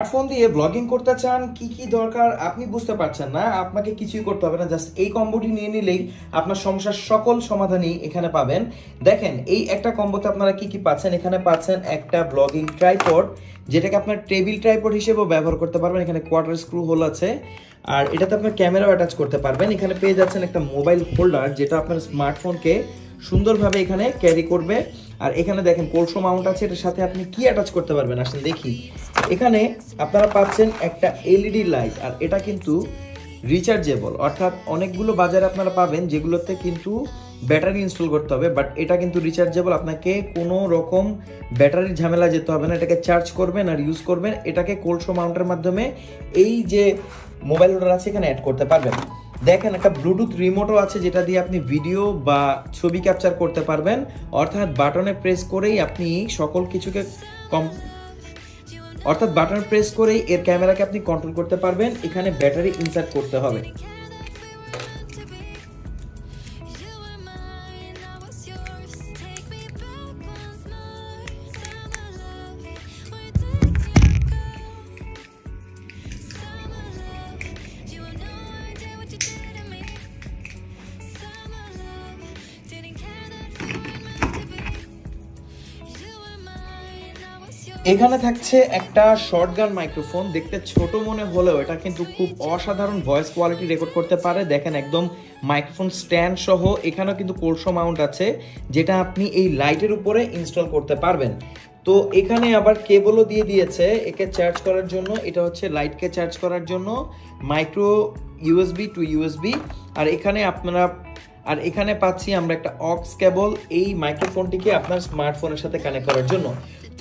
Smartphone দিয়ে blogging করতে চান, কি কি দরকার আপনি বুঝতে পারছেন না, আপনাকে কিছুই করতে হবে না, জাস্ট এই কম্বোটি নিয়ে নিলেই আপনার সমস্যার সকল সমাধানই এখানে পাবেন। দেখেন, এই একটা কম্বোতে আপনারা কি কি পাচ্ছেন। এখানে পাচ্ছেন একটা ব্লগিং ট্রাইপড, যেটাকে আপনার টেবিল ট্রাইপড হিসেবেও ব্যবহার করতে পারবেন। এখানে কোয়ার্টার স্ক্রু হোল আছে, আর এটাতে আপনার ক্যামেরাও অ্যাটাচ করতে পারবেন। এখানে পেয়ে যাচ্ছেন একটা মোবাইল হোল্ডার, যেটা আপনার স্মার্টফোনকে সুন্দরভাবে এখানে ক্যারি করবে। আর এখানে দেখেন কোলসো মাউন্ট আছে, এটার সাথে আপনি কি অ্যাটাচ করতে পারবেন আসলে দেখি। এখানে আপনারা পাচ্ছেন একটা এলইডি লাইট, আর এটা কিন্তু রিচার্জেবল, অর্থাৎ অনেকগুলো বাজারে আপনারা পাবেন যেগুলোতে কিন্তু ব্যাটারি ইনস্টল করতে হবে, বাট এটা কিন্তু রিচার্জেবল। আপনাকে কোনো রকম ব্যাটারির ঝামেলা যেতে হবে না, এটাকে চার্জ করবেন আর ইউজ করবেন। এটাকে কোলসো মাউন্টের মাধ্যমে এই যে মোবাইল হোল্ডার আছে এখানে অ্যাড করতে পারবেন। দেখেন, একটা ব্লুটুথ রিমোটও আছে, যেটা দিয়ে আপনি ভিডিও বা ছবি ক্যাপচার করতে পারবেন, অর্থাৎ বাটনে প্রেস করেই আপনি সকল কিছুকে এর ক্যামেরাকে আপনি কন্ট্রোল করতে পারবেন। এখানে ব্যাটারি ইনসার্ট করতে হবে। এখানে থাকছে একটা শর্টগান মাইক্রোফোন, দেখতে ছোট মনে হলেও এটা কিন্তু খুব অসাধারণ ভয়েস কোয়ালিটি রেকর্ড করতে পারে। দেখেন, একদম মাইক্রোফোন স্ট্যান্ড সহ এখানেও কিন্তু কোলসো মাউন্ট আছে, যেটা আপনি এই লাইটের উপরে ইনস্টল করতে পারবেন। তো এখানে আবার কেবলও দিয়ে দিয়েছে একে চার্জ করার জন্য। এটা হচ্ছে লাইটকে চার্জ করার জন্য মাইক্রো ইউএসবি টু ইউএসবি। আর এখানে পাচ্ছি আমরা একটা অক্স কেবল এই মাইক্রোফোনটিকে আপনার স্মার্টফোনের সাথে কানেক্ট করার জন্য।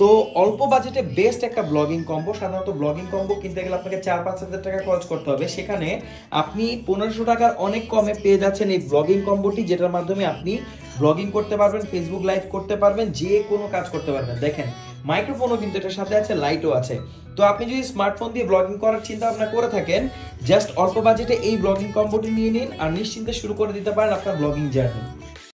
তো অল্প বাজেটে বেস্ট একটা ব্লগিং কম্বো। সাধারণত ব্লগিং কম্বো কিনতে গেলে আপনাকে 4-5 হাজার টাকা খরচ করতে হবে, সেখানে আপনি 1500 টাকার অনেক কমে পেয়ে যাচ্ছেন এই ব্লগিং কম্বোটি, যেটার মাধ্যমে আপনি ব্লগিং করতে পারবেন, ফেসবুক লাইভ করতে পারবেন, যে কোনো কাজ করতে পারবেন। দেখেন, মাইক্রোফোনও কিন্তু এটার সাথে আছে, লাইটও আছে। তো আপনি যদি স্মার্টফোন দিয়ে ব্লগিং করার চিন্তা ভাবনা করে থাকেন, জাস্ট অল্প বাজেটে এই ব্লগিং কম্বোটি নিয়ে নিন আর নিশ্চিন্তে শুরু করে দিতে পারেন আপনার ব্লগিং জার্নি।